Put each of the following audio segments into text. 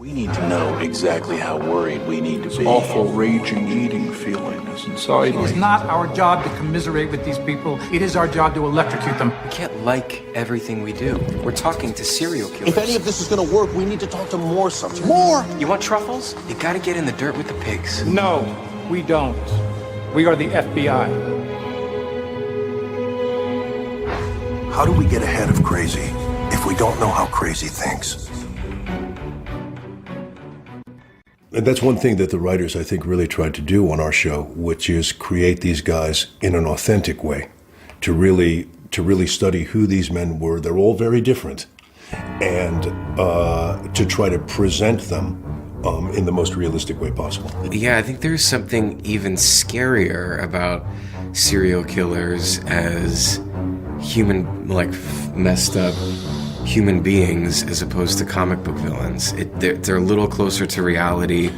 We need to know exactly how worried we need to be. Awful raging, eating feeling is inside me. It is not our job to commiserate with these people. It is our job to electrocute them. We can't like everything we do. We're talking to serial killers. If any of this is going to work, we need to talk to more subjects. More! You want truffles? You gotta get in the dirt with the pigs. No, we don't. We are the FBI. How do we get ahead of crazy if we don't know how crazy thinks? And that's one thing that the writers, I think, really tried to do on our show, which is create these guys in an authentic way, to really study who these men were. They're all very different, and to try to present them in the most realistic way possible. Yeah, I think there's something even scarier about serial killers as human, like messed up human beings as opposed to comic book villains. They're a little closer to reality.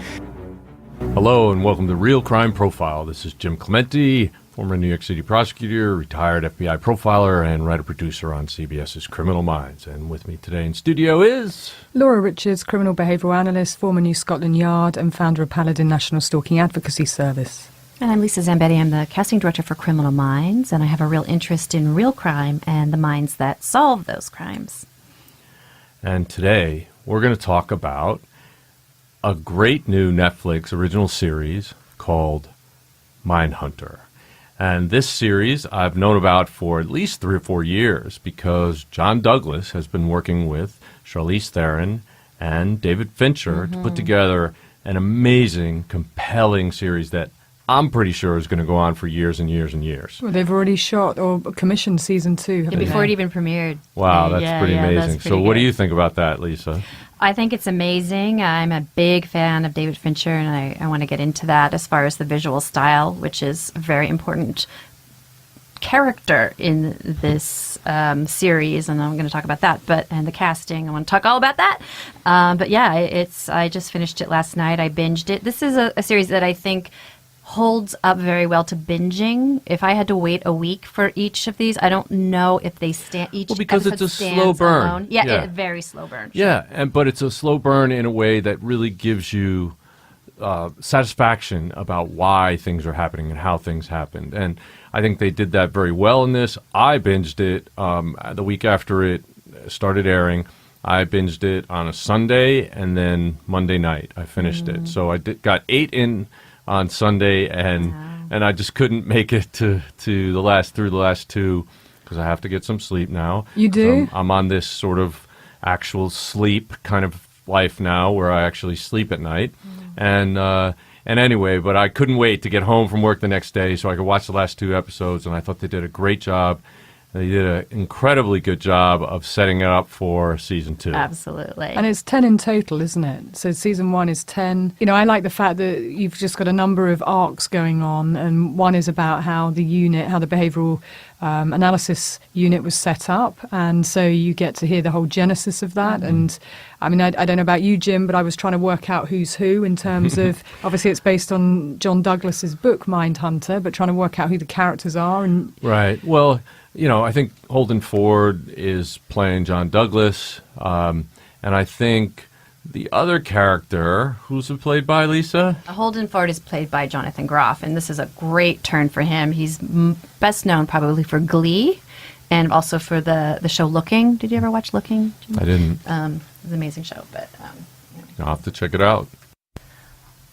Hello and welcome to Real Crime Profile. This is Jim Clemente, former New York City prosecutor, retired FBI profiler, and writer-producer on CBS's Criminal Minds. And with me today in studio is... Laura Richards, criminal behavioural analyst, former New Scotland Yard and founder of Paladin National Stalking Advocacy Service. And I'm Lisa Zambetti. I'm the casting director for Criminal Minds, and I have a real interest in real crime and the minds that solve those crimes. And today we're going to talk about a great new Netflix original series called Mindhunter. And this series I've known about for at least 3 or 4 years because John Douglas has been working with Charlize Theron and David Fincher to put together an amazing, compelling series that I'm pretty sure is going to go on for years and years and years. Well, they've already shot or commissioned season 2, haven't Before they? it even premiered. Wow, that's pretty amazing. That's pretty So what good. do you think about that, Lisa? I think it's amazing. I'm a big fan of David Fincher, and I want to get into that as far as the visual style, which is a very important character in this series, and I'm going to talk about that. And the casting, I want to talk all about that. But yeah, I just finished it last night. I binged it. This is a series that I think holds up very well to binging. If I had to wait a week for each of these, I don't know if they stand each. Well, because it's a stands slow burn. alone. A very slow burn. Yeah, but it's a slow burn in a way that really gives you satisfaction about why things are happening and how things happened. And I think they did that very well in this. I binged it the week after it started airing. I binged it on a Sunday, and then Monday night I finished it. So I got 8 in on Sunday, and I just couldn't make it through the last 2 because I have to get some sleep now. You do? I'm on this sort of actual sleep kind of life now where I actually sleep at night. And anyway, but I couldn't wait to get home from work the next day so I could watch the last 2 episodes, and I thought they did a great job. They did an incredibly good job of setting it up for season 2. Absolutely. And it's 10 in total, isn't it? So season 1 is 10. You know, I like the fact that you've just got a number of arcs going on, and one is about how the behavioural analysis unit was set up, and so you get to hear the whole genesis of that. And I mean, I don't know about you, Jim, but I was trying to work out who's who in terms of, obviously it's based on John Douglas's book Mindhunter, but trying to work out who the characters are. And Right. Well, you know, I think Holden Ford is playing John Douglas, and I think the other character, who's it played by, Lisa? Holden Ford is played by Jonathan Groff, and this is a great turn for him. He's best known probably for Glee and also for the show Looking. Did you ever watch Looking? I didn't. It's an amazing show, but... I'll have to check it out.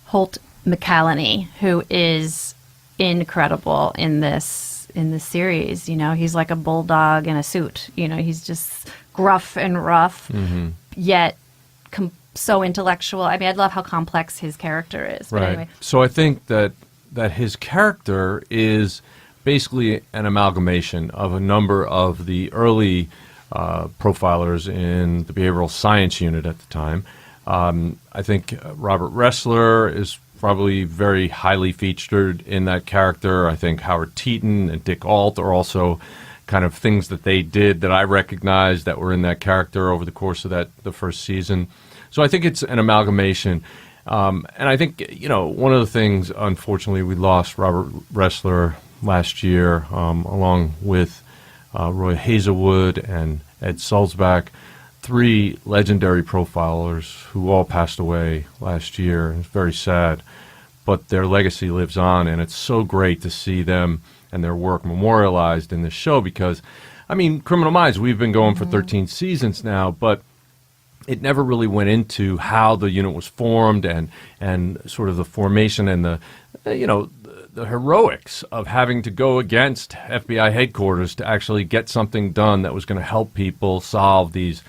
Holt McCallany, who is incredible in this series. You know, he's like a bulldog in a suit. You know, he's just gruff and rough, yet so intellectual. I mean, I love how complex his character is. But Right. anyway. So I think that his character is basically an amalgamation of a number of the early profilers in the behavioral science unit at the time. I think Robert Ressler is probably very highly featured in that character. I think Howard Teeton and Dick Alt are also kind of things that they did that I recognized that were in that character over the course of the first season. So I think it's an amalgamation. And I think, you know, one of the things, unfortunately, we lost Robert Ressler last year, along with Roy Hazelwood and Ed Sulzbach. three legendary profilers who all passed away last year. It's very sad, but their legacy lives on, and it's so great to see them and their work memorialized in this show because, I mean, Criminal Minds, we've been going for 13 seasons now, but it never really went into how the unit was formed and sort of the formation and the heroics of having to go against FBI headquarters to actually get something done that was going to help people solve these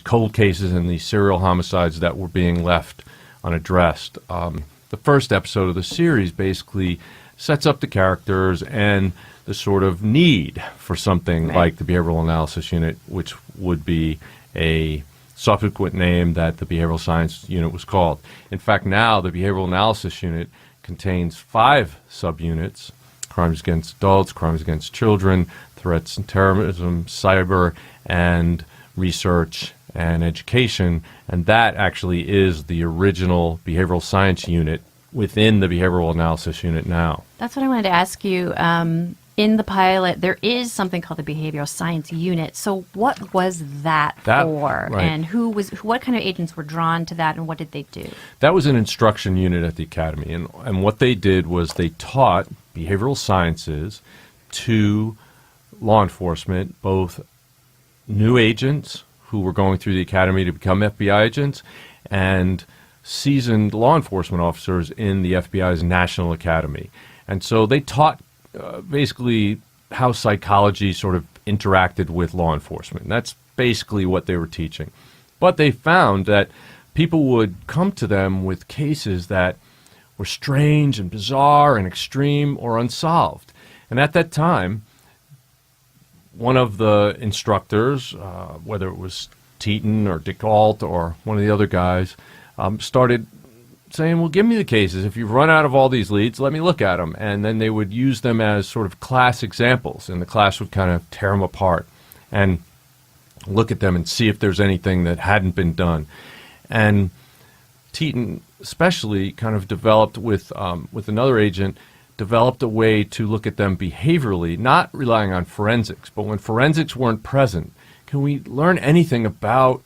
cold cases and these serial homicides that were being left unaddressed. The first episode of the series basically sets up the characters and the sort of need for something like the Behavioral Analysis Unit, which would be a subsequent name that the Behavioral Science Unit was called. In fact, now the Behavioral Analysis Unit contains 5 subunits: crimes against adults, crimes against children, threats and terrorism, cyber, and research and education. And that actually is the original Behavioral Science Unit within the Behavioral Analysis Unit now. That's what I wanted to ask you. In the pilot, there is something called the Behavioral Science Unit. So what was that for? Right. And what kind of agents were drawn to that, and what did they do? That was an instruction unit at the academy. And what they did was they taught behavioral sciences to law enforcement, both new agents who were going through the academy to become FBI agents and seasoned law enforcement officers in the FBI's National Academy. And so they taught basically how psychology sort of interacted with law enforcement. That's basically what they were teaching. But they found that people would come to them with cases that were strange and bizarre and extreme or unsolved. And at that time, one of the instructors, whether it was Teton or Dick Alt or one of the other guys, started saying, well, give me the cases. If you've run out of all these leads, let me look at them. And then they would use them as sort of class examples, and the class would kind of tear them apart and look at them and see if there's anything that hadn't been done. And Teton especially kind of developed with another agent, developed a way to look at them behaviorally, not relying on forensics. But when forensics weren't present, can we learn anything about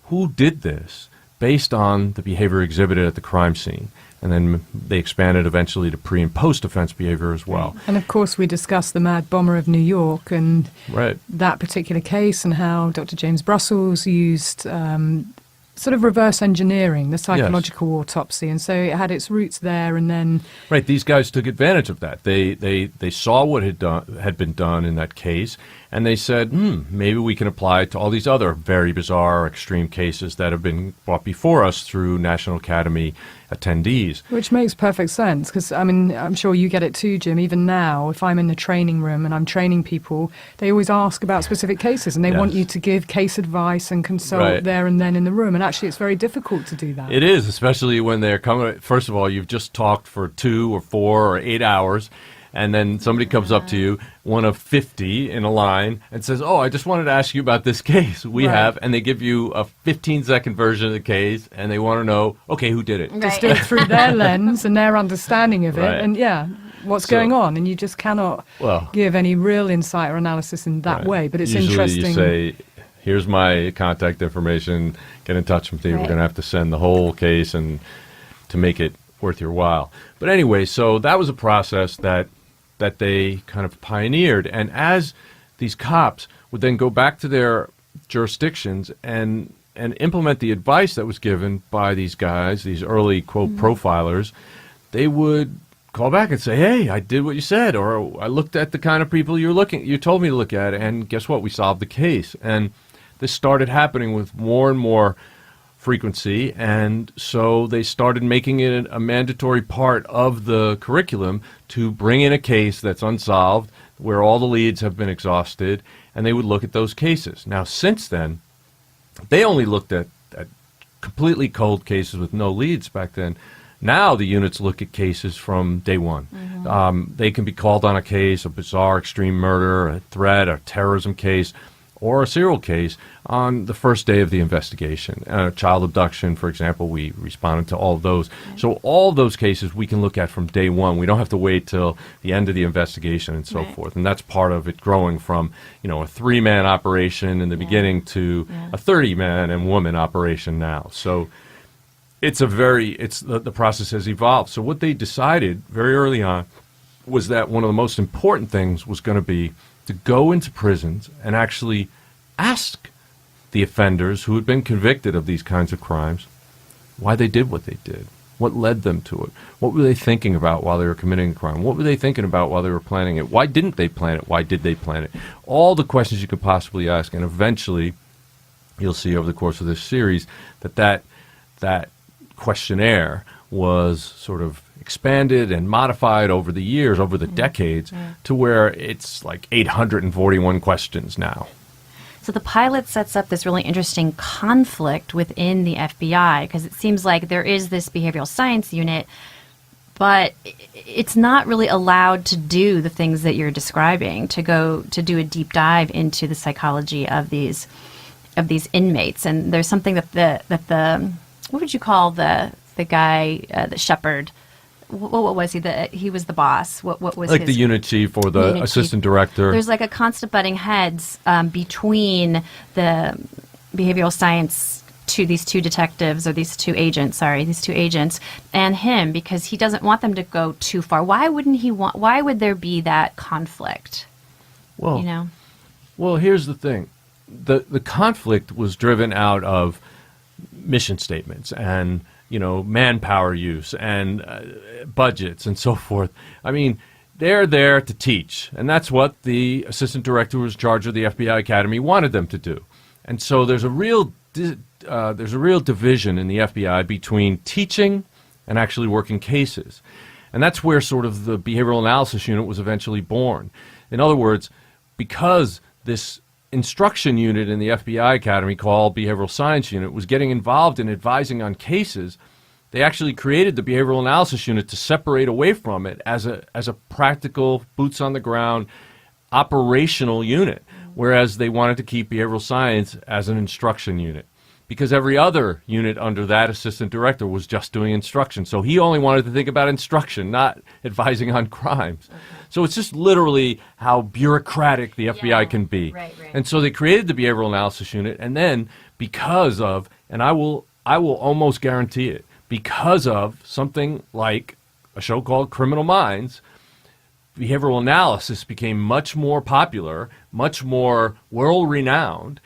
who did this based on the behavior exhibited at the crime scene? And then they expanded eventually to pre- and post-offense behavior as well. And of course, we discussed the Mad Bomber of New York and that particular case and how Dr. James Brussels used sort of reverse engineering, the psychological autopsy. And so it had its roots there, and then... Right, these guys took advantage of that. They saw what had been done in that case, and they said, maybe we can apply it to all these other very bizarre, extreme cases that have been brought before us through National Academy attendees. Which makes perfect sense, because, I mean, I'm sure you get it too, Jim. Even now, if I'm in the training room and I'm training people, they always ask about specific cases, and they want you to give case advice and consult there and then in the room. And actually, it's very difficult to do that. It is, especially when they're coming. First of all, you've just talked for 2 or 4 or 8 hours, and then somebody comes up to you, one of 50 in a line, and says, oh, I just wanted to ask you about this case we have, and they give you a 15-second version of the case, and they want to know, okay, who did it? Just do it through their lens and their understanding of it, and what's going on, and you just cannot give any real insight or analysis in that way, but it's usually interesting. You say, here's my contact information, get in touch with me. We're going to have to send the whole case and to make it worth your while. But anyway, so that was a process that they kind of pioneered. And as these cops would then go back to their jurisdictions and implement the advice that was given by these guys, these early, quote, profilers, they would call back and say, hey, I did what you said, or I looked at the kind of people you told me to look at, and guess what? We solved the case. And this started happening with more and more frequency, and so they started making it a mandatory part of the curriculum to bring in a case that's unsolved, where all the leads have been exhausted, and they would look at those cases. Now, since then, they only looked at completely cold cases with no leads back then. Now the units look at cases from day one. They can be called on a case, a bizarre extreme murder, a threat, a terrorism case, or a serial case on the first day of the investigation. Child abduction, for example, we responded to all of those. So all of those cases we can look at from day one. We don't have to wait till the end of the investigation and so forth. And that's part of it growing from, a 3-man operation in the beginning to a 30-man and woman operation now. So the process has evolved. So what they decided very early on was that one of the most important things was going to be to go into prisons and actually ask the offenders who had been convicted of these kinds of crimes why they did what they did, what led them to it, what were they thinking about while they were committing a crime, what were they thinking about while they were planning it, why didn't they plan it, why did they plan it, all the questions you could possibly ask. And eventually you'll see over the course of this series that questionnaire was sort of expanded and modified over the years, over the decades, to where it's like 841 questions now. So the pilot sets up this really interesting conflict within the FBI, because it seems like there is this behavioral science unit, but it's not really allowed to do the things that you're describing, to do a deep dive into the psychology of these inmates. And there's something that the what would you call the guy, the shepherd? What was he? He was the boss. What was like the unit chief or the assistant director? There's like a constant butting heads between the behavioral science to these two detectives, or these two agents, and him, because he doesn't want them to go too far. Why would there be that conflict? Well, well, here's the thing. The conflict was driven out of mission statements and manpower use and budgets and so forth. I mean, they're there to teach, and that's what the assistant director who was in charge of the FBI Academy wanted them to do. And so there's a real division in the FBI between teaching and actually working cases. And that's where sort of the behavioral analysis unit was eventually born. In other words, because this instruction unit in the FBI Academy called Behavioral Science Unit was getting involved in advising on cases, they actually created the Behavioral Analysis Unit to separate away from it as a practical, boots on the ground, operational unit, whereas they wanted to keep behavioral science as an instruction unit, because every other unit under that assistant director was just doing instruction. So he only wanted to think about instruction, not advising on crimes. Okay. So it's just literally how bureaucratic the FBI can be. Right. And so they created the Behavioral Analysis Unit, and then because of, and I will almost guarantee it, because of something like a show called Criminal Minds, behavioral analysis became much more popular, much more world-renowned,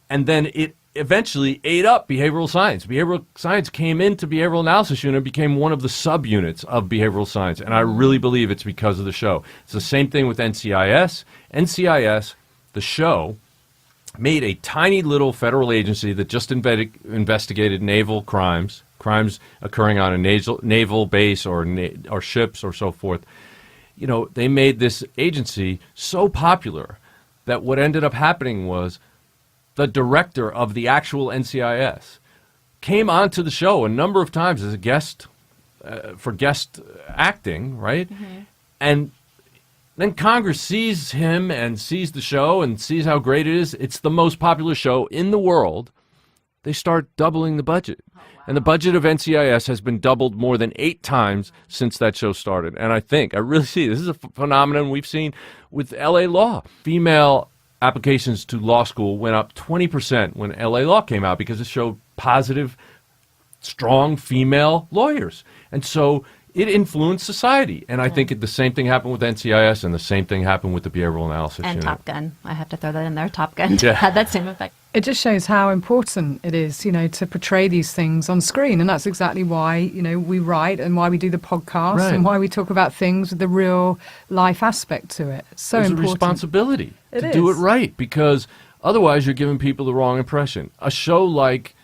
and then it eventually ate up behavioral science. Behavioral science came into Behavioral Analysis Unit and became one of the subunits of behavioral science, and I really believe it's because of the show. It's the same thing with NCIS. NCIS, the show, made a tiny little federal agency that just investigated naval crimes occurring on a naval base or ships or so forth. They made this agency so popular that what ended up happening was the director of the actual NCIS came onto the show a number of times as a guest, for guest acting, right? Mm-hmm. And then Congress sees him and sees the show and sees how great it is. It's the most popular show in the world. They start doubling the budget. Oh, wow. And the budget of NCIS has been doubled more than 8 times since that show started. And I really see this is a phenomenon we've seen with LA Law. Female applications to law school went up 20% when LA Law came out because it showed positive, strong female lawyers. And so it influenced society. And I think the same thing happened with NCIS, and the same thing happened with the Behavioral Analysis Unit. And Top Gun. I have to throw that in there. Top Gun had that same effect. It just shows how important it is, to portray these things on screen. And that's exactly why, we write and why we do the podcast and why we talk about things with the real life aspect to it. It's so important. There's a responsibility to do it right, because otherwise you're giving people the wrong impression. A show like,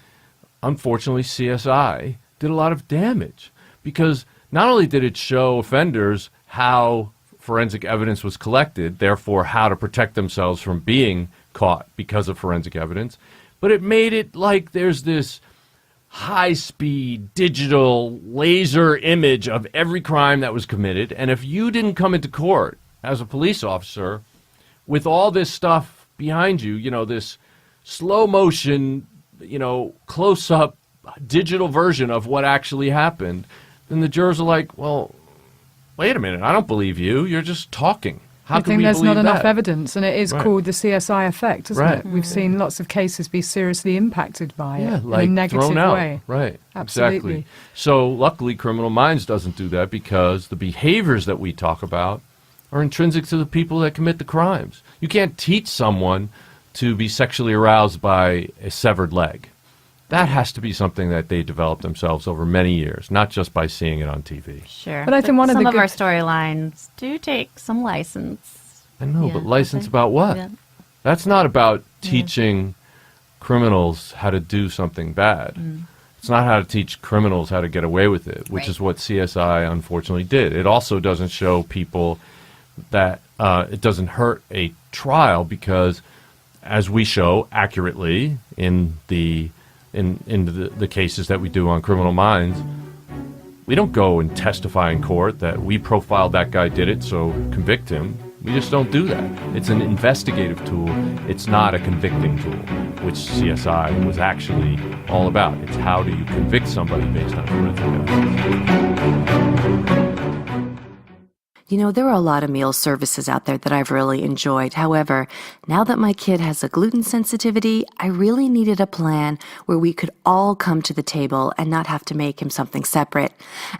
unfortunately, CSI did a lot of damage, because not only did it show offenders how forensic evidence was collected, therefore how to protect themselves from being caught because of forensic evidence, but it made it like there's this high-speed digital laser image of every crime that was committed, and if you didn't come into court as a police officer with all this stuff behind you, this slow motion, close up digital version of what actually happened, then the jurors are like, well, wait a minute, I don't believe you. You're just talking. How I can think we there's not believe enough that? evidence, and it is Right. called the CSI effect, isn't Right. it? We've seen lots of cases be seriously impacted by Yeah, it like in a negative thrown out. way. Right. Absolutely. Exactly. So luckily, Criminal Minds doesn't do that because the behaviors that we talk about are intrinsic to the people that commit the crimes. You can't teach someone to be sexually aroused by a severed leg. That has to be something that they develop themselves over many years, not just by seeing it on TV. Sure. But I think one of some the of good- our storylines do take some license. I know, Yeah, but license okay. about what? Yeah. That's not about teaching criminals how to do something bad. It's not how to teach criminals how to get away with it, which Right. is what CSI unfortunately did. It also doesn't show people that it doesn't hurt a trial because, as we show accurately in the cases that we do on Criminal Minds, we don't go and testify in court that we profiled that guy did it, so convict him. We just don't do that. It's an investigative tool. It's not a convicting tool, which CSI was actually all about. It's how do you convict somebody based on forensic evidence. You know, there are a lot of meal services out there that I've really enjoyed. However, now that my kid has a gluten sensitivity, I really needed a plan where we could all come to the table and not have to make him something separate.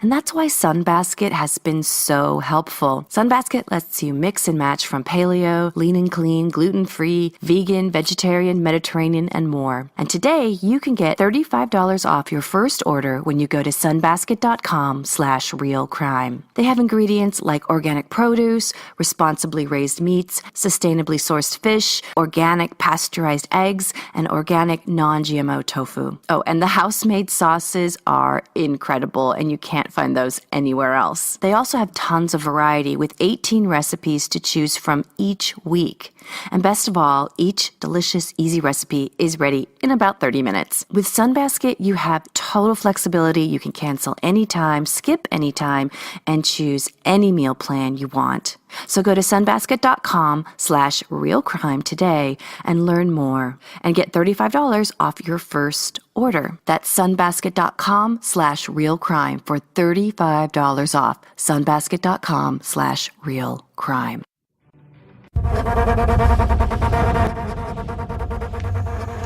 And that's why Sunbasket has been so helpful. Sunbasket lets you mix and match from paleo, lean and clean, gluten-free, vegan, vegetarian, Mediterranean, and more. And today, you can get $35 off your first order when you go to sunbasket.com/realcrime. They have ingredients like organic produce, responsibly raised meats, sustainably sourced fish, organic pasteurized eggs, and organic non-GMO tofu. Oh, and the house-made sauces are incredible, and you can't find those anywhere else. They also have tons of variety with 18 recipes to choose from each week. And best of all, each delicious, easy recipe is ready in about 30 minutes. With Sunbasket, you have total flexibility. You can cancel anytime, skip anytime, and choose any meal plan you want. So go to sunbasket.com/realcrime today and learn more and get $35 off your first order. That's sunbasket.com/realcrime for $35 off. sunbasket.com/realcrime.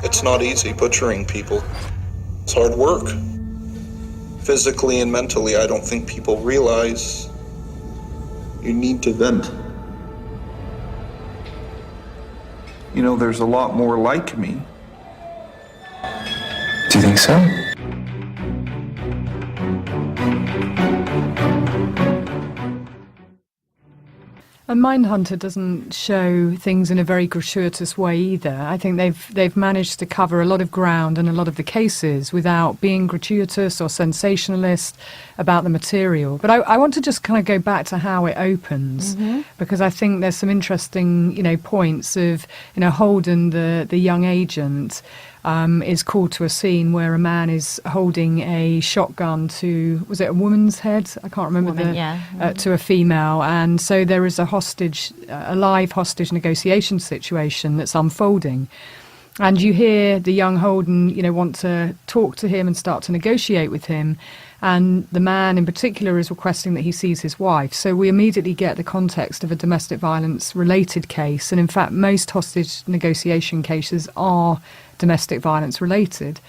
It's not easy butchering people. It's hard work. Physically and mentally, I don't think people realize you need to vent. You know, there's a lot more like me. Do you think so? And Mindhunter doesn't show things in a very gratuitous way either. I think they've managed to cover a lot of ground and a lot of the cases without being gratuitous or sensationalist about the material. But I want to just kind of go back to how it opens, because I think there's some interesting, points of, Holden, the young agent, is called to a scene where a man is holding a shotgun to, was it a woman's head? I can't remember. To a female. And so there is a live hostage negotiation situation that's unfolding. And you hear the young Holden, want to talk to him and start to negotiate with him. And the man in particular is requesting that he sees his wife. So we immediately get the context of a domestic violence related case. And in fact, most hostage negotiation cases are domestic violence related.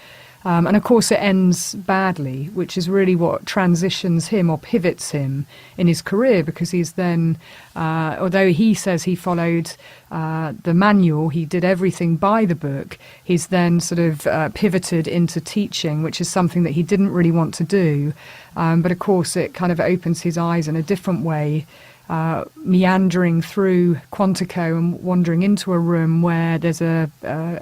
And of course, it ends badly, which is really what transitions him or pivots him in his career, because he's then, although he says he followed the manual, he did everything by the book, he's then sort of pivoted into teaching, which is something that he didn't really want to do. But of course, it kind of opens his eyes in a different way, meandering through Quantico and wandering into a room where there's a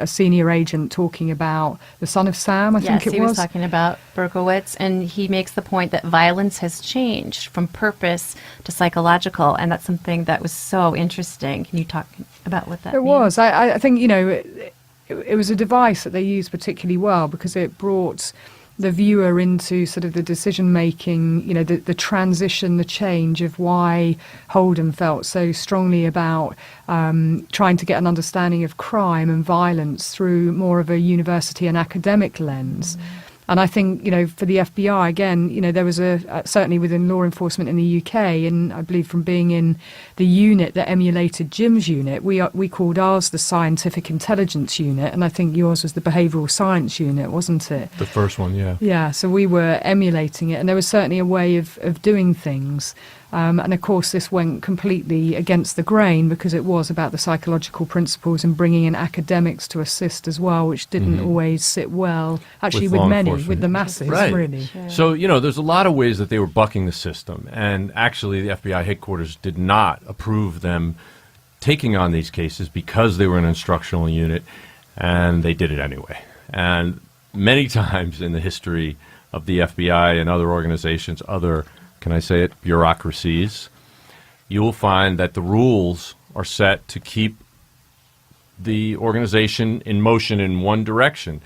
senior agent talking about the son of Sam, I think it was. Yes, he was talking about Berkowitz, and he makes the point that violence has changed from purpose to psychological, and that's something that was so interesting. Can you talk about what that means? It was. I think, it was a device that they used particularly well, because it brought the viewer into sort of the decision making, you know, the transition, the change of why Holden felt so strongly about trying to get an understanding of crime and violence through more of a university and academic lens. And I think, you know, for the FBI, again, you know, there was certainly within law enforcement in the UK, and I believe from being in the unit that emulated Jim's unit, we called ours the Scientific Intelligence Unit, and I think yours was the Behavioural Science Unit, wasn't it? The first one, yeah. Yeah, so we were emulating it, and there was certainly a way of doing things. And of course, this went completely against the grain because it was about the psychological principles and bringing in academics to assist as well, which didn't always sit well, actually, with many, with the masses, right. really. Sure. So, you know, there's a lot of ways that they were bucking the system. And actually, the FBI headquarters did not approve them taking on these cases because they were an instructional unit, and they did it anyway. And many times in the history of the FBI and other organizations, can I say it, bureaucracies, you will find that the rules are set to keep the organization in motion in one direction.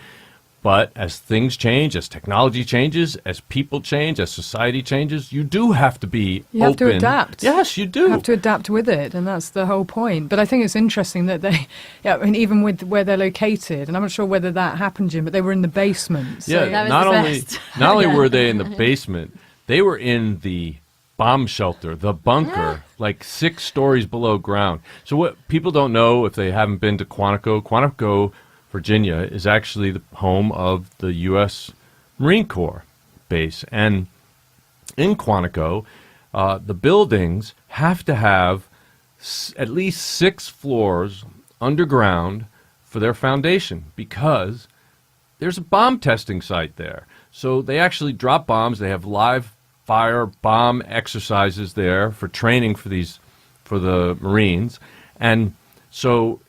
But as things change, as technology changes, as people change, as society changes, you do have to be You have to adapt. Yes, you do. You have to adapt with it, and that's the whole point. But I think it's interesting that they, I mean, even with where they're located, and I'm not sure whether that happened, Jim, but they were in the basement. So Yeah, That was not the only best. not only were they in the basement, they were in the bomb shelter, the bunker, like 6 stories below ground. So what people don't know if they haven't been to Quantico, Virginia, is actually the home of the U.S. Marine Corps base. And in Quantico, the buildings have to have at least 6 floors underground for their foundation because there's a bomb testing site there. So they actually drop bombs. They have live fire bomb exercises there for training for the Marines. And so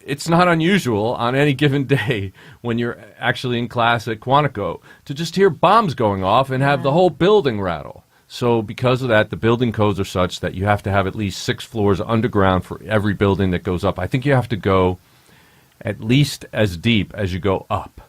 it's not unusual on any given day when you're actually in class at Quantico to just hear bombs going off and have the whole building rattle. So because of that, the building codes are such that you have to have at least 6 floors underground for every building that goes up. I think you have to go at least as deep as you go up.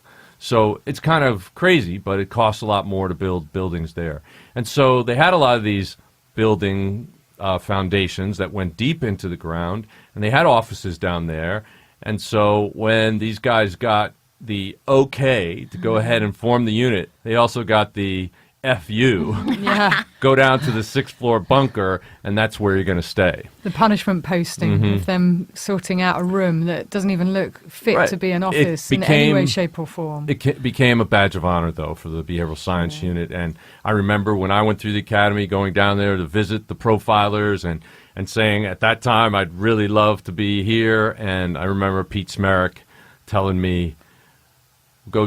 So it's kind of crazy, but it costs a lot more to build buildings there. And so they had a lot of these building foundations that went deep into the ground, and they had offices down there. And so when these guys got the okay to go ahead and form the unit, they also got the FU, go down to the 6th floor bunker, and that's where you're going to stay. The punishment posting of them sorting out a room that doesn't even look fit to be an office in any way, shape, or form. It became a badge of honor, though, for the behavioral science unit. And I remember when I went through the academy, going down there to visit the profilers and saying at that time I'd really love to be here. And I remember Pete Smerick telling me, go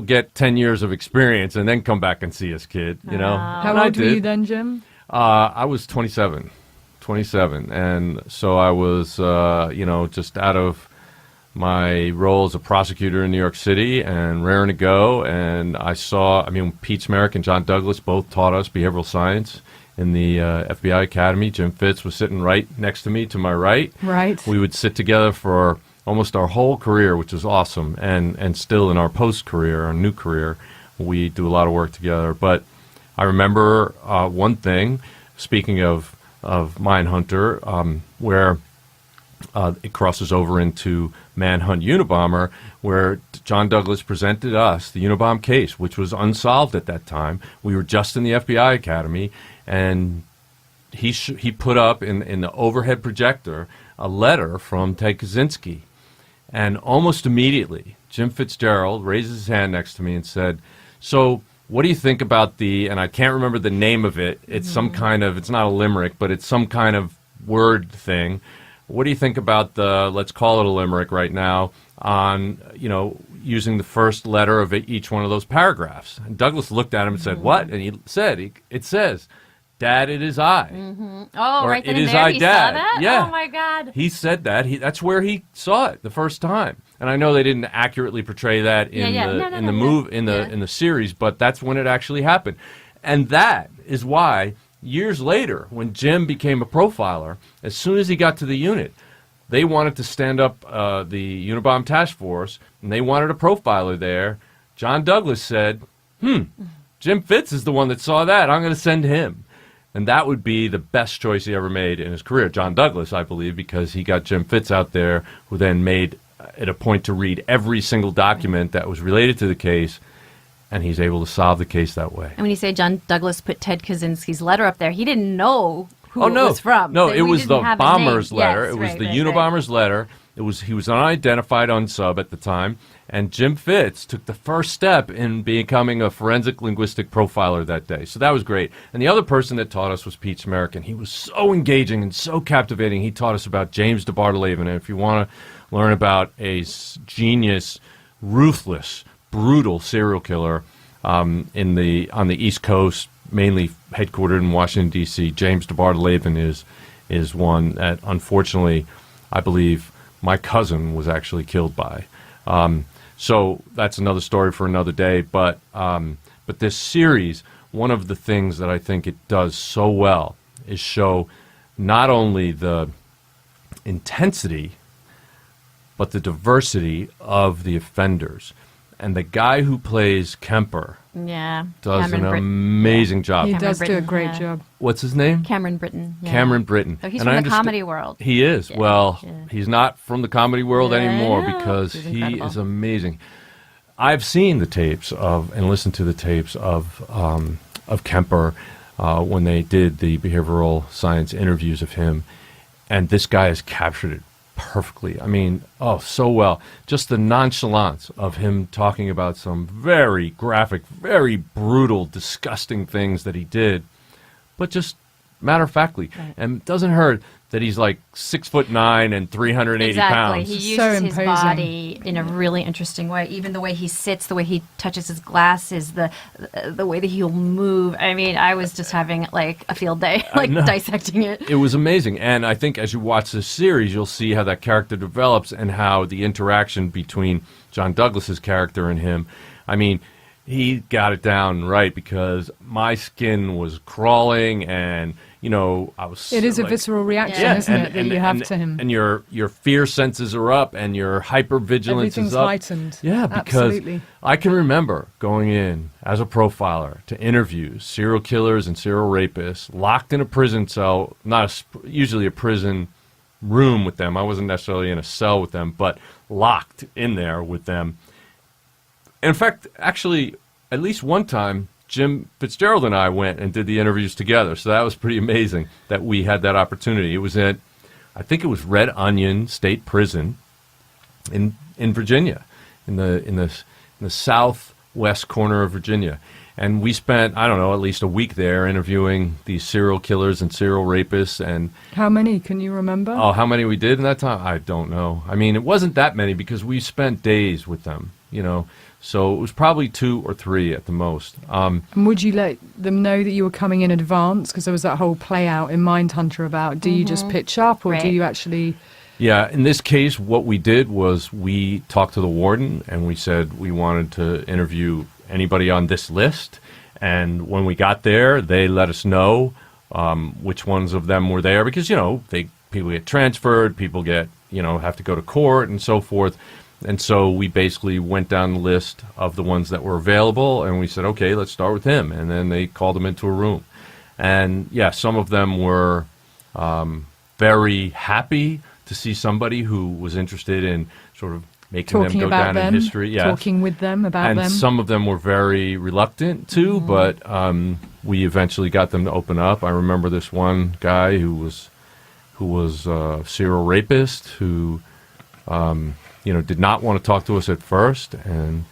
get 10 years of experience and then come back and see us, kid. You know. How old were you then, Jim? I was 27. And so I was, just out of my role as a prosecutor in New York City and raring to go. And Pete Smerick and John Douglas both taught us behavioral science in the FBI Academy. Jim Fitz was sitting right next to me, to my right. Right. We would sit together for almost our whole career, which was awesome, and still in our post-career, our new career, we do a lot of work together. But I remember one thing, speaking of Mindhunter, where it crosses over into Manhunt Unabomber, where John Douglas presented us the Unabomb case, which was unsolved at that time. We were just in the FBI Academy, and he put up in the overhead projector a letter from Ted Kaczynski. And almost immediately, Jim Fitzgerald raised his hand next to me and said, so what do you think about and I can't remember the name of it. It's it's not a limerick, but it's some kind of word thing. What do you think about let's call it a limerick right now, on, using the first letter of each one of those paragraphs? And Douglas looked at him and said, what? And he said, it says, Dad, it is I. Oh, or, right then it and is there, I, he Dad. saw that? Yeah. Oh, my God. He said that. That's where he saw it the first time. And I know they didn't accurately portray that in the series, but that's when it actually happened. And that is why years later, when Jim became a profiler, as soon as he got to the unit, they wanted to stand up the Unabomb Task Force, and they wanted a profiler there John Douglas said, Jim Fitz is the one that saw that. I'm going to send him. And that would be the best choice he ever made in his career. John Douglas, I believe, because he got Jim Fitz out there, who then made it a point to read every single document that was related to the case, and he's able to solve the case that way. And when you say John Douglas put Ted Kaczynski's letter up there, he didn't know who it was from. No, They- it we was didn't the have a bomber's name. letter. Yes, It was right, the right, Unabomber's letter. He was unidentified unsub at the time, and Jim Fitz took the first step in becoming a forensic linguistic profiler that day. So that was great. And the other person that taught us was Pete American. He was so engaging and so captivating. He taught us about James DeBartolome. And if you want to learn about a genius, ruthless, brutal serial killer on the East Coast, mainly headquartered in Washington, D.C., James DeBartolome is one that, unfortunately, I believe my cousin was actually killed by. So that's another story for another day. But this series, one of the things that I think it does so well is show not only the intensity, but the diversity of the offenders. And the guy who plays Kemper does an amazing job. He Cameron does do a Britton, great yeah. job. What's his name? Cameron Britton. Yeah. Cameron Britton. So he's And I from the understand- comedy world. He is. Yeah, Well, yeah. he's not from the comedy world Yeah, anymore I know. because He's he incredible. is amazing. I've seen the tapes and listened to the tapes of Kemper when they did the behavioral science interviews of him, and this guy has captured it perfectly. I mean, so well. Just the nonchalance of him talking about some very graphic, very brutal, disgusting things that he did, but just matter-of-factly. Right. And it doesn't hurt that he's like 6'9" and 380 Exactly. pounds. He uses So his imposing. body in a really interesting way. Even the way he sits, the way he touches his glasses, the way that he'll move. I mean, I was just having like a field day, like know. dissecting it. It was amazing. And I think as you watch this series, you'll see how that character develops and how the interaction between John Douglas's character and him. I mean, he got it down right because my skin was crawling and, I was... It is a like- visceral reaction, Yeah. isn't it, that you have to him? And your fear senses are up and your hypervigilance Everything's is up. heightened. Yeah, because Absolutely. I can remember going in as a profiler to interview serial killers and serial rapists locked in a prison cell, usually a prison room with them. I wasn't necessarily in a cell with them, but locked in there with them. In fact, actually, at least one time, Jim Fitzgerald and I went and did the interviews together. So that was pretty amazing that we had that opportunity. It was I think it was Red Onion State Prison in Virginia, in the southwest corner of Virginia. And we spent, I don't know, at least a week there interviewing these serial killers and serial rapists. And How many can you remember? how many we did in that time? I don't know. I mean, it wasn't that many because we spent days with them, So it was probably 2 or 3 at the most. And would you let them know that you were coming in advance? Because there was that whole play out in Mindhunter about do you just pitch up or do Right. you actually... Yeah, in this case, what we did was we talked to the warden and we said we wanted to interview anybody on this list. And when we got there, they let us know which ones of them were there because, people get transferred, people get, have to go to court and so forth. And so we basically went down the list of the ones that were available, and we said, okay, let's start with him. And then they called him into a room. And, yeah, some of them were very happy to see somebody who was interested in sort of making Talking them go about down them, in history. Yes. talking with them about And them. some of them were very reluctant to, but we eventually got them to open up. I remember this one guy who was a serial rapist who... did not want to talk to us at first, and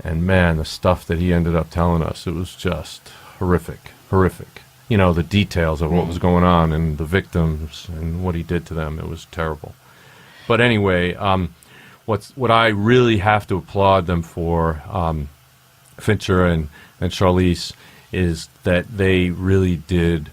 man, the stuff that he ended up telling us, it was just horrific. The details of what was going on and the victims and what he did to them, it was terrible. But anyway, what I really have to applaud them for, Fincher and Charlize, is that they really did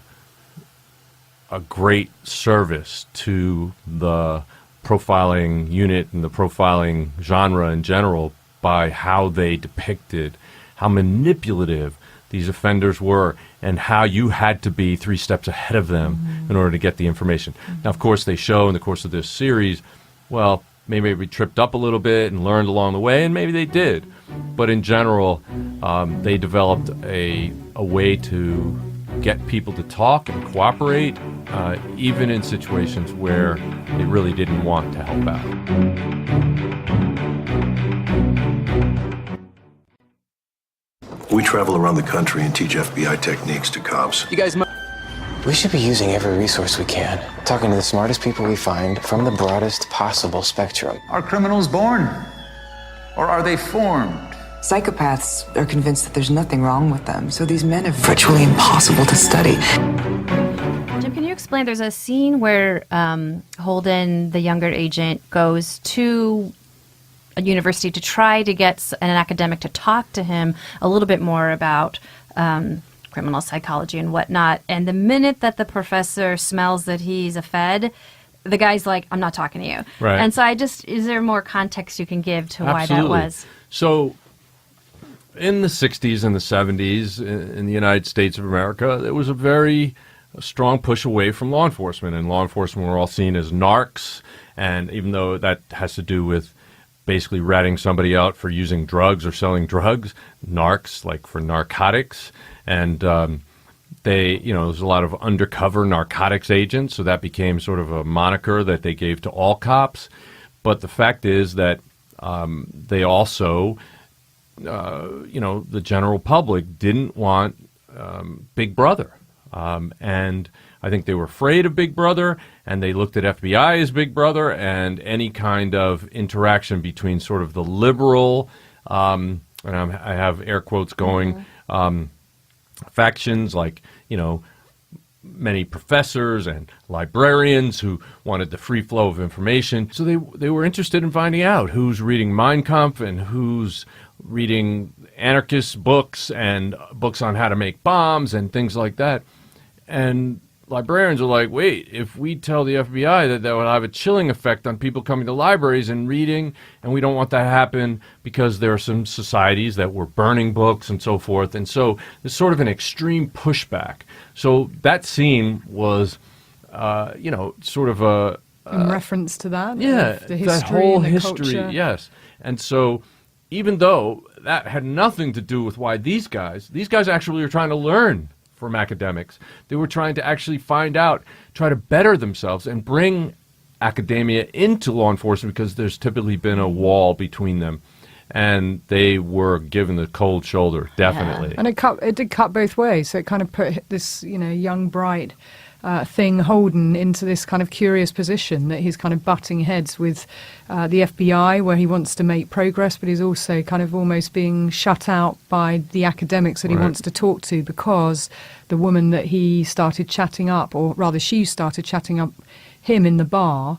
a great service to the profiling unit and the profiling genre in general by how they depicted how manipulative these offenders were and how you had to be 3 steps ahead of them in order to get the information. Now, of course, they show in the course of this series, well, maybe we tripped up a little bit and learned along the way, and maybe they did. But in general, they developed a way to get people to talk and cooperate, even in situations where they really didn't want to help out. We travel around the country and teach FBI techniques to cops. You guys We should be using every resource we can, talking to the smartest people we find from the broadest possible spectrum. Are criminals born? Or are they formed? Psychopaths are convinced that there's nothing wrong with them, so these men are virtually impossible to study. Jim, can you explain? There's a scene where Holden, the younger agent, goes to a university to try to get an academic to talk to him a little bit more about criminal psychology and whatnot. And the minute that the professor smells that he's a Fed, the guy's like, I'm not talking to you. Right. And so is there more context you can give to why that was? So in the 60s and the 70s in the United States of America, there was a very strong push away from law enforcement, and law enforcement were all seen as narcs. And even though that has to do with basically ratting somebody out for using drugs or selling drugs, narcs, like for narcotics. And there's a lot of undercover narcotics agents, so that became sort of a moniker that they gave to all cops. But the fact is that they also, the general public didn't want Big Brother. And I think they were afraid of Big Brother, and they looked at FBI as Big Brother, and any kind of interaction between sort of the liberal, and I have air quotes going, factions like, many professors and librarians who wanted the free flow of information. So they were interested in finding out who's reading Mein Kampf and who's reading anarchist books and books on how to make bombs and things like that. And librarians are like, wait, if we tell the FBI that would have a chilling effect on people coming to libraries and reading, and we don't want that to happen because there are some societies that were burning books and so forth. And so there's sort of an extreme pushback. So that scene was, sort of a... in reference to that? Yeah, the history, that whole the history, culture. yes. And so even though that had nothing to do with why these guys actually were trying to learn from academics. They were trying to actually find out, try to better themselves and bring academia into law enforcement because there's typically been a wall between them. And they were given the cold shoulder, definitely. And it did cut both ways. So it kind of put this, young, bright Holden into this kind of curious position that he's kind of butting heads with the FBI, where he wants to make progress, but he's also kind of almost being shut out by the academics that he wants to talk to, because the woman that he started chatting up, or rather she started chatting up him in the bar,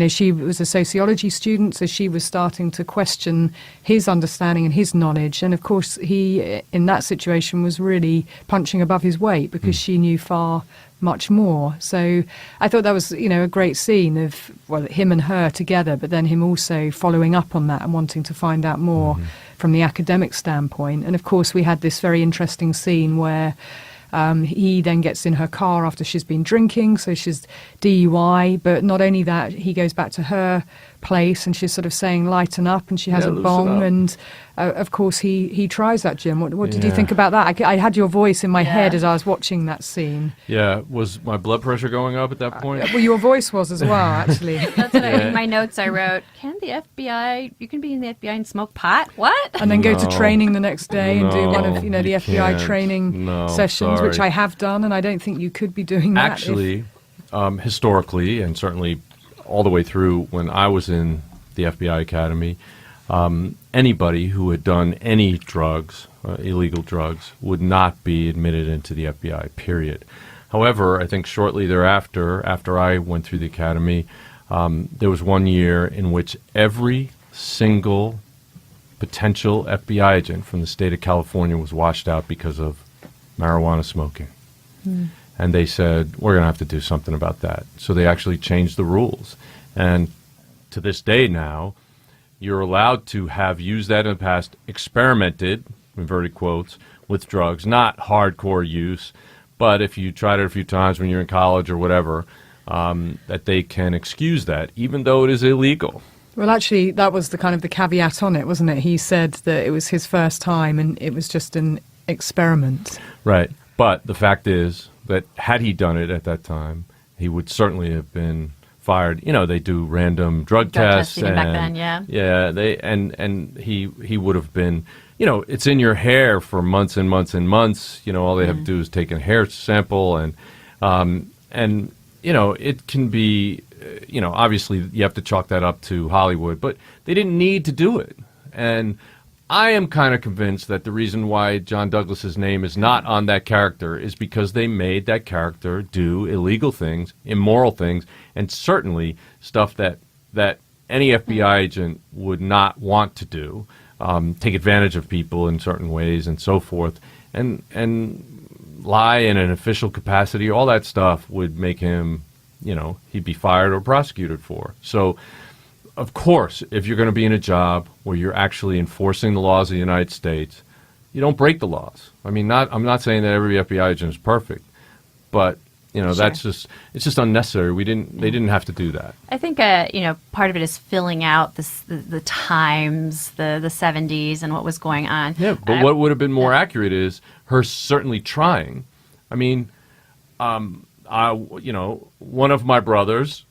she was a sociology student, so she was starting to question his understanding and his knowledge. And of course he, in that situation, was really punching above his weight because she knew far much more. So I thought that was, a great scene of, him and her together, but then him also following up on that and wanting to find out more from the academic standpoint. And of course we had this very interesting scene where he then gets in her car after she's been drinking, so she's DUI. But not only that, he goes back to her place and she's sort of saying, lighten up, and she has a bong. And of course he tries that, Jim. What did you think about that? I had your voice in my head as I was watching that scene. Yeah, was my blood pressure going up at that point? Well, your voice was as well, actually. That's what in my notes I wrote, you can be in the FBI and smoke pot? What? And then go to training the next day and do one of, the FBI training sessions, which I have done, and I don't think you could be doing that. Actually, historically, and certainly all the way through when I was in the FBI Academy, anybody who had done any drugs, illegal drugs, would not be admitted into the FBI, period. However, I think shortly thereafter, after I went through the academy, there was 1 year in which every single potential FBI agent from the state of California was washed out because of marijuana smoking. And they said, we're going to have to do something about that. So they actually changed the rules. And to this day now, you're allowed to have used that in the past, experimented, inverted quotes, with drugs, not hardcore use, but if you tried it a few times when you're in college or whatever, that they can excuse that, even though it is illegal. Well, actually, that was the kind of the caveat on it, wasn't it? He said that it was his first time and it was just an experiment. Right. But the fact is that had he done it at that time, he would certainly have been fired. You know, they do random drug tests. Even back then, yeah. Yeah, and he would have been, you know, it's in your hair for months and months and months. You know, all they have to do is take a hair sample and you know, it can be, you know, obviously you have to chalk that up to Hollywood, but they didn't need to do it. And I am kind of convinced that the reason why John Douglas's name is not on that character is because they made that character do illegal things, immoral things, and certainly stuff that any FBI agent would not want to do, take advantage of people in certain ways and so forth, and lie in an official capacity. All that stuff would make him, you know, he'd be fired or prosecuted for. So, of course, if you're going to be in a job where you're actually enforcing the laws of the United States, you don't break the laws. I mean, I'm not saying that every FBI agent is perfect, but you know, Sure. it's just unnecessary. They didn't have to do that. I think you know, part of it is filling out the times, the 70s, and what was going on. Yeah, but what would have been more accurate is her certainly trying. I mean, you know, one of my brothers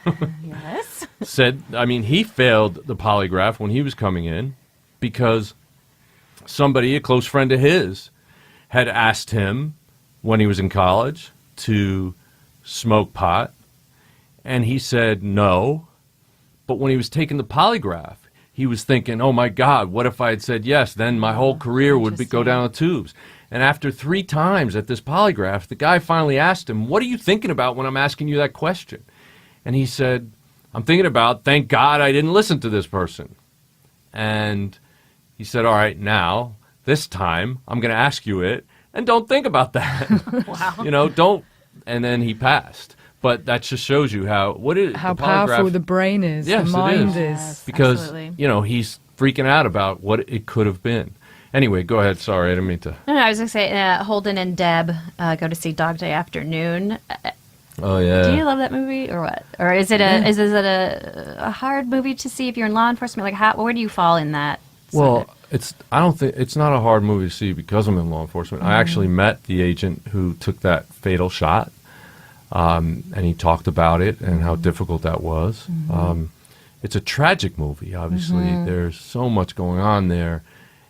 Yes. said, I mean, he failed the polygraph when he was coming in because somebody, a close friend of his, had asked him when he was in college to smoke pot, and he said no. But when he was taking the polygraph, he was thinking, oh my God, what if I had said yes? Then my whole career would go down the tubes. And after 3 times at this polygraph, the guy finally asked him, what are you thinking about when I'm asking you that question? And he said, I'm thinking about, thank God I didn't listen to this person. And he said, all right, now, this time, I'm going to ask you it, and don't think about that. Wow. You know, don't. And then he passed. But that just shows you how Powerful the brain is, yes, the mind is. Yes, because, absolutely. you know, he's freaking out about what it could have been. Anyway, go ahead. Sorry, I didn't mean to. No, I was going to say, Holden and Deb go to see Dog Day Afternoon. Oh, yeah. Do you love that movie or what? Or is it a hard movie to see if you're in law enforcement? Like, where do you fall in that? Well, I don't think it's not a hard movie to see because I'm in law enforcement. I actually met the agent who took that fatal shot, and he talked about it and how difficult that was. It's a tragic movie. Obviously, there's so much going on there,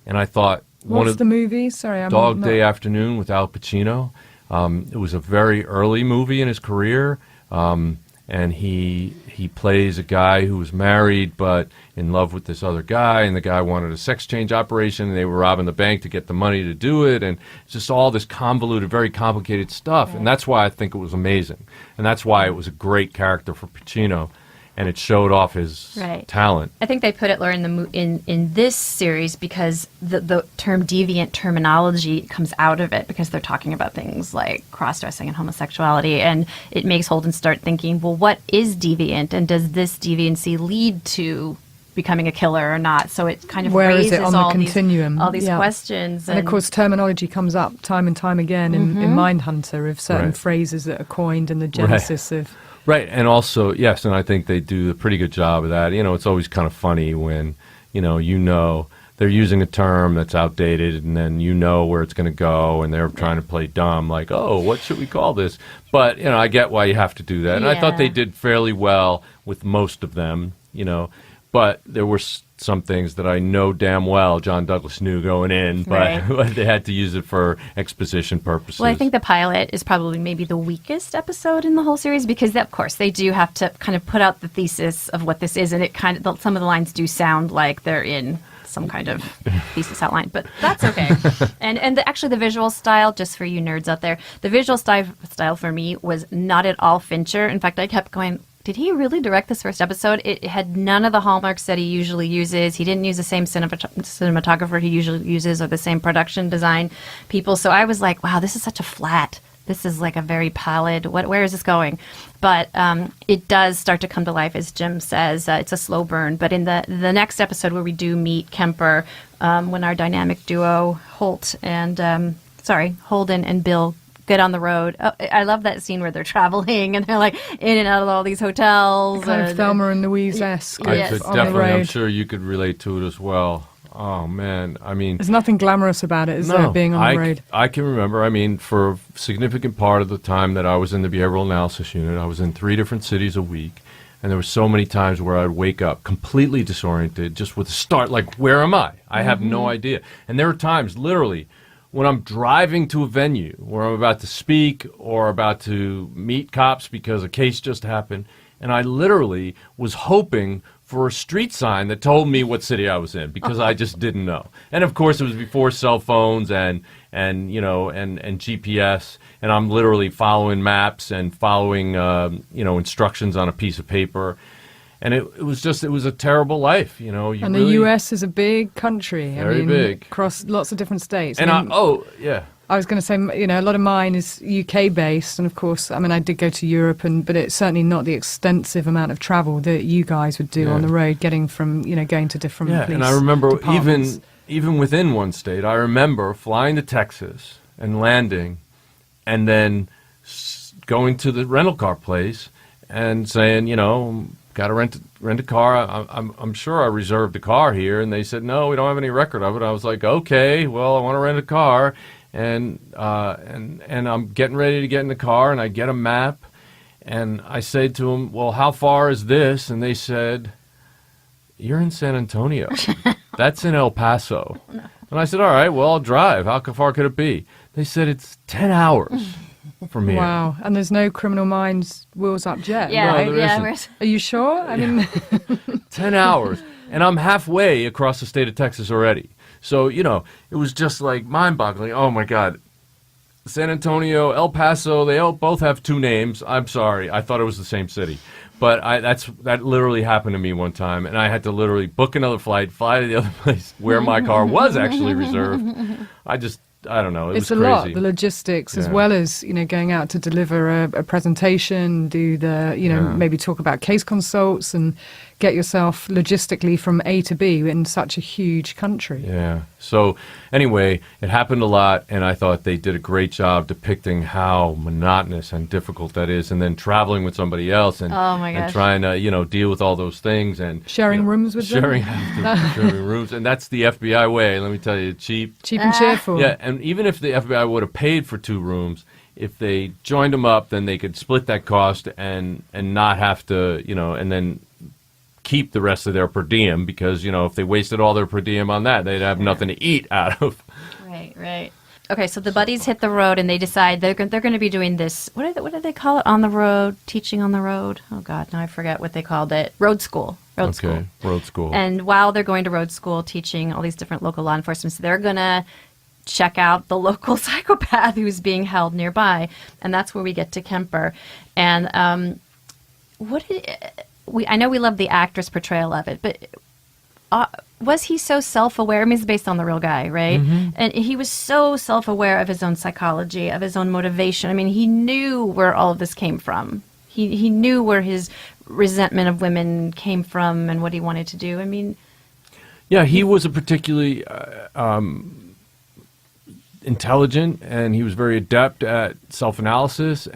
and I thought What's the movie? Sorry, I'm Dog not... Day Afternoon with Al Pacino. It was a very early movie in his career, and he plays a guy who was married but in love with this other guy, and the guy wanted a sex change operation, and they were robbing the bank to get the money to do it, and just all this convoluted, very complicated stuff. And that's why I think it was amazing, and that's why it was a great character for Pacino, and it showed off his talent. I think they put it, Laura, in this series because the term deviant terminology comes out of it because they're talking about things like cross-dressing and homosexuality, and it makes Holden start thinking, well, what is deviant, and does this deviancy lead to becoming a killer or not? So it kind of Where raises is it on all the continuum? these questions. And of course, terminology comes up time and time again in Mindhunter of certain phrases that are coined and the genesis of... Right, and also, yes, and I think they do a pretty good job of that. You know, it's always kind of funny when, you know, they're using a term that's outdated, and then you know where it's going to go, and they're trying to play dumb, like, oh, what should we call this? But, you know, I get why you have to do that. And I thought they did fairly well with most of them, you know, but there were some things that I know damn well John Douglas knew going in, but they had to use it for exposition purposes. Well, I think the pilot is probably maybe the weakest episode in the whole series because, of course, they do have to kind of put out the thesis of what this is, and it kind of some of the lines do sound like they're in some kind of thesis outline, but that's okay. Actually, the visual style, just for you nerds out there, the visual style for me was not at all Fincher. In fact, I kept going, did he really direct this first episode? It had none of the hallmarks that he usually uses. He didn't use the same cinematographer he usually uses or the same production design people. So I was like, wow, this is such a flat. This is like a very pallid, where is this going? But it does start to come to life, as Jim says. It's a slow burn. But in the next episode where we do meet Kemper, when our dynamic duo, Holden and Bill get on the road. Oh, I love that scene where they're traveling and they're like in and out of all these hotels. Kind of Thelma and Louise-esque I could on the definitely, I'm road. sure you could relate to it as well. Oh, man. I mean, There's nothing glamorous about it, is there, being on the road? I can remember, I mean, for a significant part of the time that I was in the behavioral analysis unit, I was in 3 different cities a week. And there were so many times where I'd wake up completely disoriented, just with a start, like, where am I? I have no idea. And there were times, literally, when I'm driving to a venue where I'm about to speak or about to meet cops because a case just happened, and I literally was hoping for a street sign that told me what city I was in because I just didn't know. And of course, it was before cell phones and GPS, and I'm literally following maps and following instructions on a piece of paper. And it was a terrible life, you know. And the U.S. is a big country. Very big. Across lots of different states. And I was going to say, you know, a lot of mine is UK based, and of course, I mean, I did go to Europe, but it's certainly not the extensive amount of travel that you guys would do on the road, getting from, you know, going to different police and I remember departments. even within one state, I remember flying to Texas and landing, and then going to the rental car place and saying, you know, got to rent a car. I'm sure I reserved a car here, and they said no, we don't have any record of it. I was like, okay, well, I want to rent a car, and I'm getting ready to get in the car, and I get a map, and I say to them, well, how far is this? And they said, you're in San Antonio. That's in El Paso. No. And I said, all right, well, I'll drive. How far could it be? They said it's 10 hours. From here. Wow, and there's no Criminal Minds Wheels Up Jet, yeah, right? No, there isn't. Are you sure? I mean, 10 hours, and I'm halfway across the state of Texas already. So, you know, it was just like mind-boggling. Oh my God, San Antonio, El Paso, they both have 2 names. I'm sorry, I thought it was the same city, but that literally happened to me one time, and I had to literally book another flight, fly to the other place where my car was actually reserved. I don't know. It's was a crazy. lot, the logistics, as well as, you know, going out to deliver a presentation, do the, you know, maybe talk about case consults and get yourself logistically from A to B in such a huge country. Yeah. So anyway, it happened a lot, and I thought they did a great job depicting how monotonous and difficult that is, and then traveling with somebody else and, and trying to, you know, deal with all those things and sharing rooms with them. Sharing rooms, and that's the FBI way. Let me tell you, cheap and cheerful. Yeah, and even if the FBI would have paid for 2 rooms, if they joined them up, then they could split that cost and not have to, you know, and then keep the rest of their per diem, because, you know, if they wasted all their per diem on that, they'd have nothing to eat out of. Right. Okay, so the buddies hit the road and they decide they're going to be doing this. What do they call it? On the road, teaching on the road. Oh God, now I forget what they called it. Road school. Road school. And while they're going to road school, teaching all these different local law enforcement, so they're going to check out the local psychopath who's being held nearby, and that's where we get to Kemper. And I know we love the actress portrayal of it, but was he so self-aware? I mean, it's based on the real guy, right? Mm-hmm. And he was so self-aware of his own psychology, of his own motivation. I mean, he knew where all of this came from. He knew where his resentment of women came from and what he wanted to do. I mean... Yeah, he was a particularly intelligent, and he was very adept at self-analysis,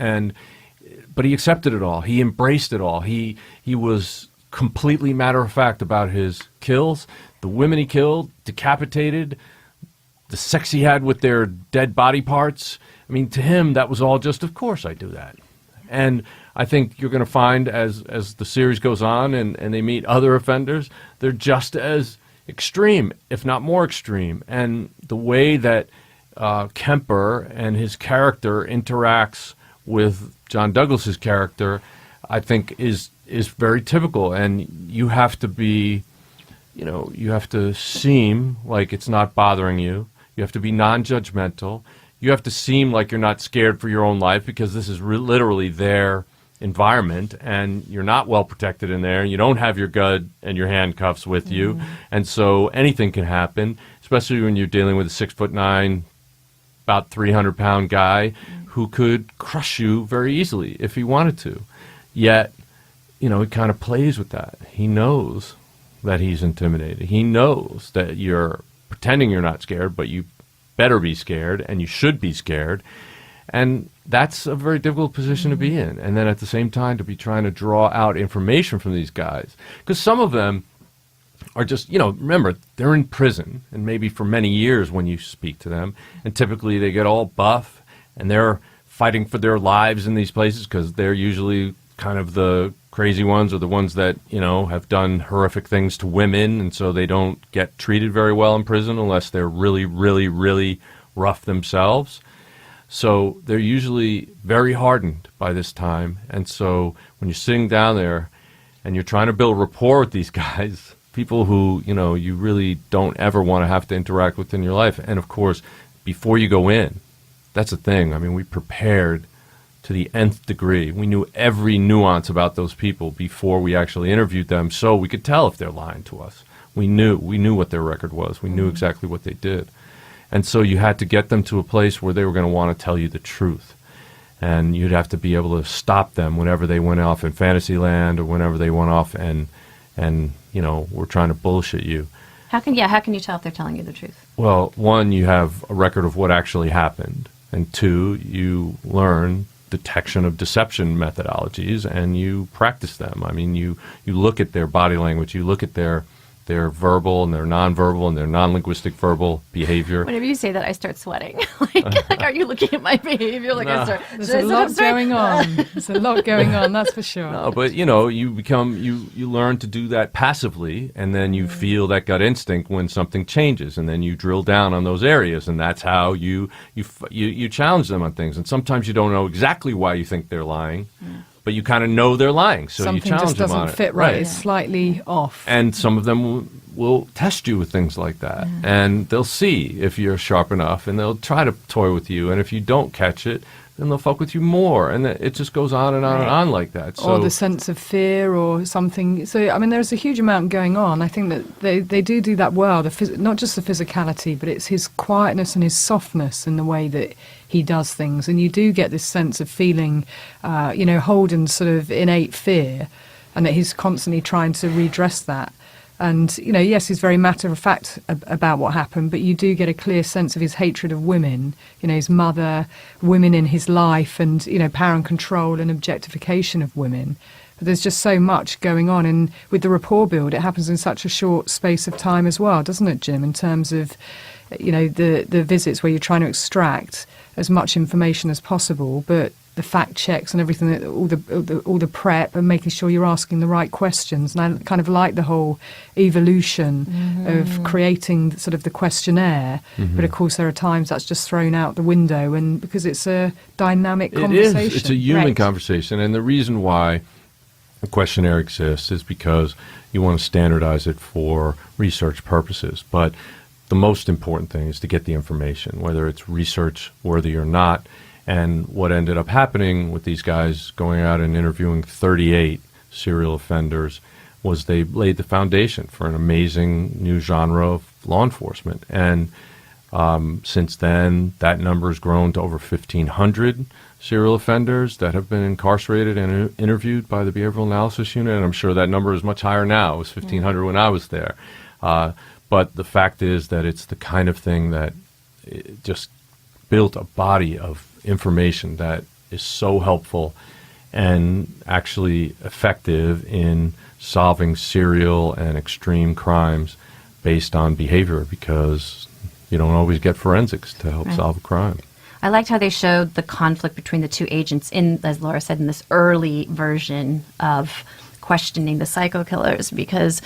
but he accepted it all. He embraced it all. He was completely matter-of-fact about his kills, the women he killed, decapitated, the sex he had with their dead body parts. I mean, to him, that was all just, of course I do that. And I think you're going to find as the series goes on and they meet other offenders, they're just as extreme, if not more extreme. And the way that Kemper and his character interacts with John Douglas's character, I think is very typical. And you have to be, you know, you have to seem like it's not bothering you. You have to be non-judgmental. You have to seem like you're not scared for your own life, because this is literally their environment, and you're not well protected in there. You don't have your gun and your handcuffs with you, and so anything can happen, especially when you're dealing with a 6'9", about 300-pound guy who could crush you very easily if he wanted to. Yet, you know, he kind of plays with that. He knows that he's intimidated. He knows that you're pretending you're not scared, but you better be scared, and you should be scared. And that's a very difficult position to be in. And then at the same time, to be trying to draw out information from these guys. Because some of them are just, remember, they're in prison, and maybe for many years when you speak to them. And typically they get all buff, and they're fighting for their lives in these places because they're usually kind of the crazy ones or the ones that, have done horrific things to women. And so they don't get treated very well in prison unless they're really, really, really rough themselves. So they're usually very hardened by this time. And so when you're sitting down there and you're trying to build rapport with these guys, people who, you really don't ever want to have to interact with in your life. And of course, before you go in, that's the thing. I mean, we prepared to the nth degree. We knew every nuance about those people before we actually interviewed them, so we could tell if they're lying to us. We knew what their record was. We knew exactly what they did. And so you had to get them to a place where they were going to want to tell you the truth. And you'd have to be able to stop them whenever they went off in fantasy land or whenever they went off and were trying to bullshit you. How can you tell if they're telling you the truth? Well, one, you have a record of what actually happened. And two, you learn detection of deception methodologies and you practice them. I mean, you look at their body language, you look at their verbal and their nonverbal and their non-linguistic verbal behavior. Whenever you say that, I start sweating. like, are you looking at my behavior? Like, no. There's a lot going on. There's a lot going on, that's for sure. No, but you learn to do that passively, and then you feel that gut instinct when something changes, and then you drill down on those areas, and that's how you challenge them on things. And sometimes you don't know exactly why you think they're lying. But you kind of know they're lying, so you challenge them on it. Something just doesn't fit right. It's slightly off. And some of them will test you with things like that. And they'll see if you're sharp enough, and they'll try to toy with you. And if you don't catch it, then they'll fuck with you more. And it just goes on and on and on like that. So, or the sense of fear or something. So, I mean, there's a huge amount going on. I think that they do that well, not just the physicality, but it's his quietness and his softness in the way that he does things. And you do get this sense of feeling, Holden's sort of innate fear, and that he's constantly trying to redress that. And, yes, he's very matter-of-fact about what happened, but you do get a clear sense of his hatred of women, his mother, women in his life, and, power and control and objectification of women. But there's just so much going on. And with the rapport build, it happens in such a short space of time as well, doesn't it, Jim, in terms of, the visits where you're trying to extract as much information as possible, but the fact checks and everything, all the prep and making sure you're asking the right questions. And I kind of like the whole evolution of creating sort of the questionnaire. But of course, there are times that's just thrown out the window, and because it's a dynamic conversation. It's a human conversation, and the reason why a questionnaire exists is because you want to standardize it for research purposes. But the most important thing is to get the information, whether it's research worthy or not. And what ended up happening with these guys going out and interviewing 38 serial offenders was they laid the foundation for an amazing new genre of law enforcement. And since then, that number has grown to over 1,500 serial offenders that have been incarcerated and interviewed by the Behavioral Analysis Unit. And I'm sure that number is much higher now. It was 1,500 when I was there. But the fact is that it's the kind of thing that just built a body of information that is so helpful and actually effective in solving serial and extreme crimes based on behavior, because you don't always get forensics to help solve a crime. I liked how they showed the conflict between the two agents in, as Laura said, in this early version of questioning the psycho killers, because,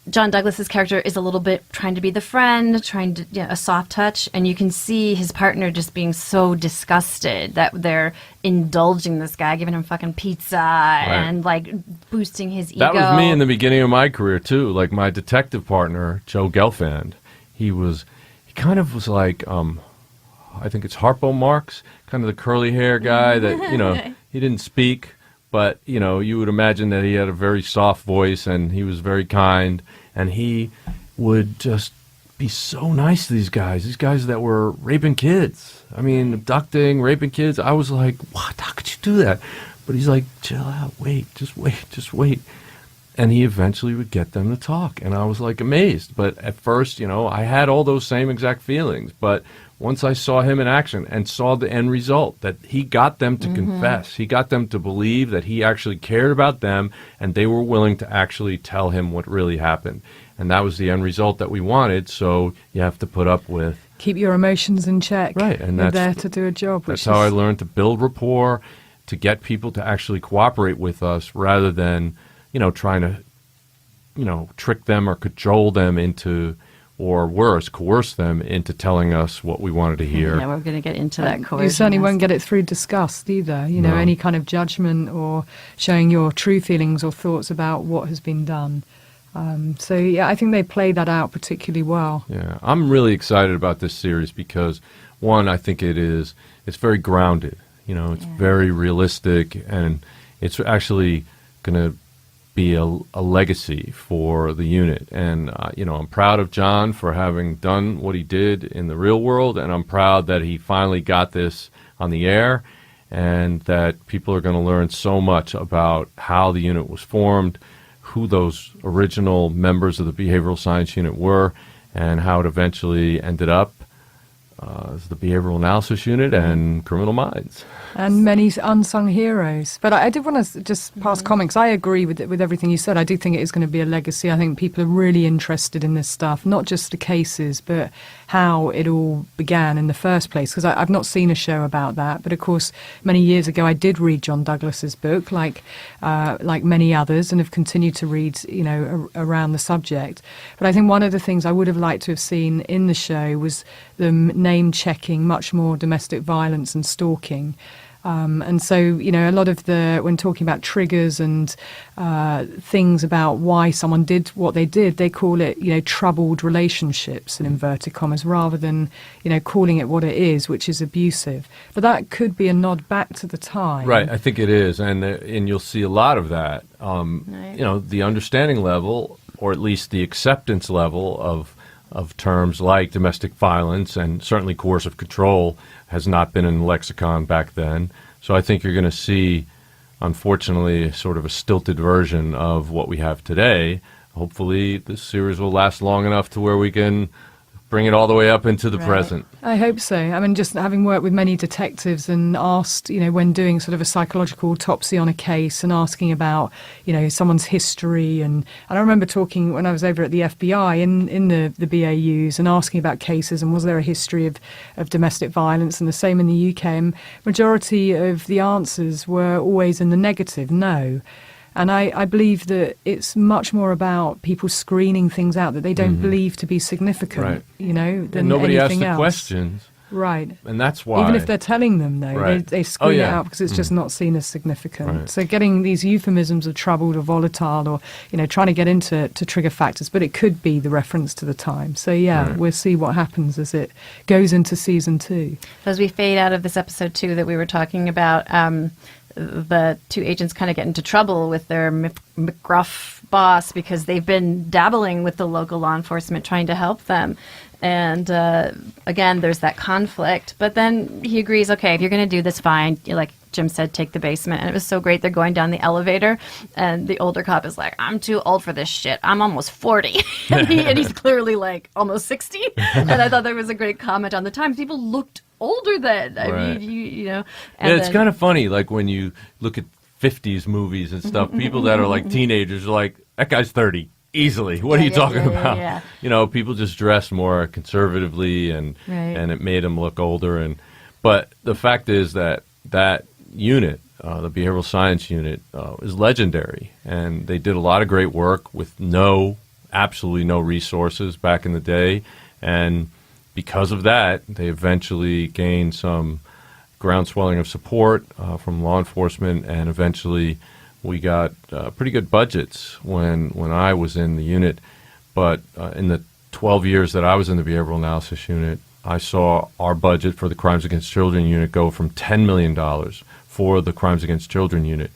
John Douglas's character is a little bit trying to be the friend, trying to a soft touch, and you can see his partner just being so disgusted that they're indulging this guy, giving him fucking pizza and boosting his ego. That was me in the beginning of my career too. Like my detective partner, Joe Gelfand, he kind of was like, I think it's Harpo Marx, kind of the curly hair guy that he didn't speak. But, you would imagine that he had a very soft voice and he was very kind. And he would just be so nice to these guys that were raping kids. I mean, abducting, raping kids. I was like, what? How could you do that? But he's like, chill out, just wait. And he eventually would get them to talk. And I was like amazed. But at first, you know, I had all those same exact feelings. But once I saw him in action and saw the end result, that he got them to confess, he got them to believe that he actually cared about them and they were willing to actually tell him what really happened. And that was the end result that we wanted. So you have to put up with. Keep your emotions in check. Right. And they're that's there to do a job. That's how I learned to build rapport, to get people to actually cooperate with us rather than, you know, trying to, you know, trick them or cajole them into, or worse, coerce them into telling us what we wanted to hear. Yeah, we're going to get into that coercion. You certainly won't get it through disgust either, you know, No. any kind of judgment or showing your true feelings or thoughts about what has been done. So, yeah, I think they play that out particularly well. Yeah, I'm really excited about this series because, one, I think it's very grounded. You know, it's very realistic, and it's actually going to be a legacy for the unit. And, you know, I'm proud of John for having done what he did in the real world, and I'm proud that he finally got this on the air and that people are going to learn so much about how the unit was formed, who those original members of the behavioral science unit were, and how it eventually ended up as the behavioral analysis unit and criminal minds. And many unsung heroes. But I did want to just pass comments. I agree with everything you said. I do think it is going to be a legacy. I think people are really interested in this stuff, not just the cases, but how it all began in the first place. Because I've not seen a show about that. But of course, many years ago, I did read John Douglas's book, like many others, and have continued to read, you know, around the subject. But I think one of the things I would have liked to have seen in the show was them name checking much more domestic violence and stalking. And so, you know, a lot of when talking about triggers and things about why someone did what they did, they call it, you know, troubled relationships in inverted commas, rather than, you know, calling it what it is, which is abusive. But that could be a nod back to the time. Right, I think it is. And you'll see a lot of that. Right. You know, the understanding level, or at least the acceptance level of terms like domestic violence and certainly coercive control has not been in the lexicon back then. So I think you're going to see, unfortunately, sort of a stilted version of what we have today. Hopefully this series will last long enough to where we can bring it all the way up into the present. I hope so. I mean, just having worked with many detectives and asked, you know, when doing sort of a psychological autopsy on a case and asking about, you know, someone's history. And I remember talking when I was over at the FBI in the BAUs and asking about cases and was there a history of domestic violence, and the same in the UK. And majority of the answers were always in the negative, no. And I believe that it's much more about people screening things out that they don't believe to be significant, Right. you know, than And nobody asks anything the else. questions. Right. And that's why. Even if they're telling them, though, Right. they screen yeah. it out because it's just not seen as significant. Right. So getting these euphemisms of troubled or volatile, or, you know, trying to get into trigger factors, but it could be the reference to the time. So, yeah, Right. we'll see what happens as it goes into season 2. As we fade out of this episode 2 that we were talking about, the two agents kind of get into trouble with their McGruff boss because they've been dabbling with the local law enforcement trying to help them. And again, there's that conflict. But then he agrees, okay, if you're going to do this, fine. Like Jim said, take the basement. And it was so great. They're going down the elevator, and the older cop is like, I'm too old for this shit. I'm almost 40. and he's clearly like almost 60. And I thought there was a great comment on the time. People looked older then. I Right. mean, you know. And Yeah, it's then- kind of funny, like when you look at 50s movies and stuff, people that are like teenagers are like, that guy's 30. Easily. What are you talking about? yeah. You know, people just dress more conservatively and Right. and it made them look older. But the fact is that unit, the behavioral science unit, is legendary. And they did a lot of great work with absolutely no resources back in the day. And because of that, they eventually gained some groundswelling of support from law enforcement, and eventually we got pretty good budgets when I was in the unit. But in the 12 years that I was in the behavioral analysis unit, I saw our budget for the Crimes Against Children unit go from $10 million for the Crimes Against Children unit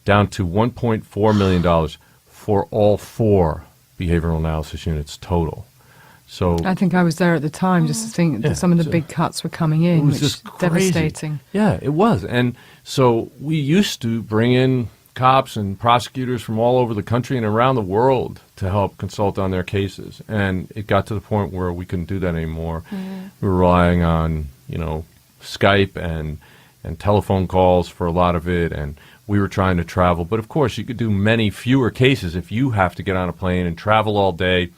down to $1.4 million for all 4 behavioral analysis units total. So I think I was there at the time just to think that some of the big cuts were coming in, it was which just is devastating. Yeah, it was. And so we used to bring in cops and prosecutors from all over the country and around the world to help consult on their cases. And it got to the point where we couldn't do that anymore. We were relying on, Skype and telephone calls for a lot of it, and we were trying to travel. But of course, you could do many fewer cases if you have to get on a plane and travel all day,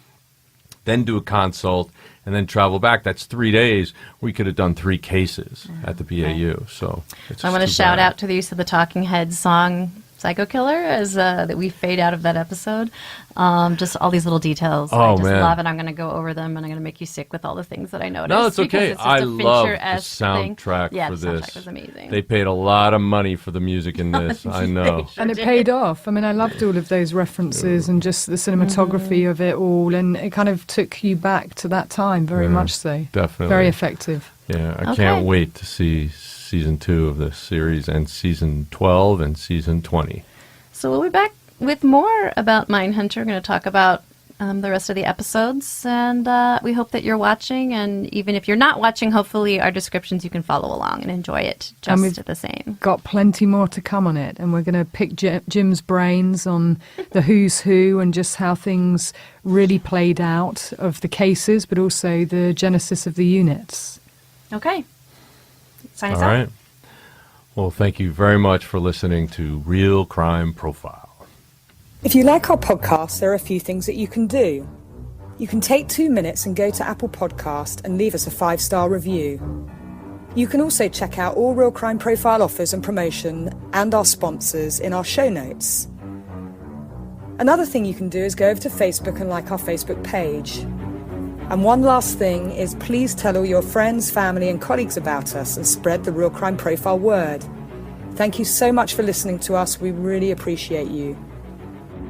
then do a consult, and then travel back. That's 3 days. We could have done 3 cases at the BAU. So I want to shout out to the use of the Talking Heads song Psycho Killer as that we fade out of that episode. Just all these little details. I just love it. I'm going to go over them, and I'm going to make you sick with all the things that I noticed. No, it's okay. It's I love the soundtrack for this. Soundtrack was amazing. They paid a lot of money for the music in this. I know. And it paid off. I mean, I loved all of those references and just the cinematography of it all, and it kind of took you back to that time very much so. Definitely. Very effective. Yeah, I can't wait to see season 2 of this series and season 12 and season 20. So we'll be back with more about Mindhunter. We're going to talk about the rest of the episodes, and we hope that you're watching, and even if you're not watching, hopefully our descriptions you can follow along and enjoy it just the same. Got plenty more to come on it, and we're going to pick Jim's brains on the who's who and just how things really played out of the cases, but also the genesis of the units. Okay. Sign us All right. Well, thank you very much for listening to Real Crime Profile. If you like our podcast, there are a few things that you can do. You can take 2 minutes and go to Apple Podcast and leave us a 5-star review. You can also check out all Real Crime Profile offers and promotion and our sponsors in our show notes. Another thing you can do is go over to Facebook and like our Facebook page. And one last thing is please tell all your friends, family and colleagues about us and spread the Real Crime Profile word. Thank you so much for listening to us. We really appreciate you.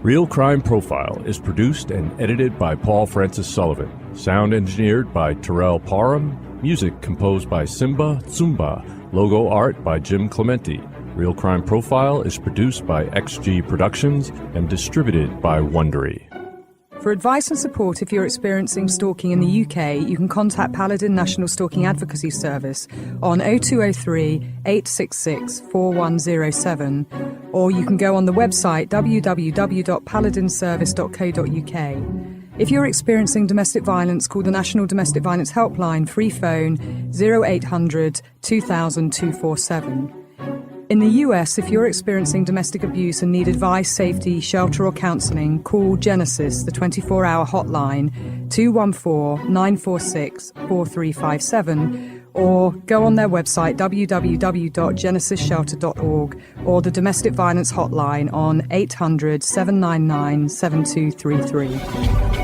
Real Crime Profile is produced and edited by Paul Francis Sullivan. Sound engineered by Terrell Parham. Music composed by Simba Tsumba. Logo art by Jim Clementi. Real Crime Profile is produced by XG Productions and distributed by Wondery. For advice and support if you're experiencing stalking in the UK, you can contact Paladin National Stalking Advocacy Service on 0203 866 4107, or you can go on the website www.paladinservice.co.uk. If you're experiencing domestic violence, call the National Domestic Violence Helpline, free phone 0800 2000 247. In the US, if you're experiencing domestic abuse and need advice, safety, shelter or counselling, call Genesis, the 24-hour hotline, 214-946-4357, or go on their website, www.genesisshelter.org, or the Domestic Violence Hotline on 800-799-7233.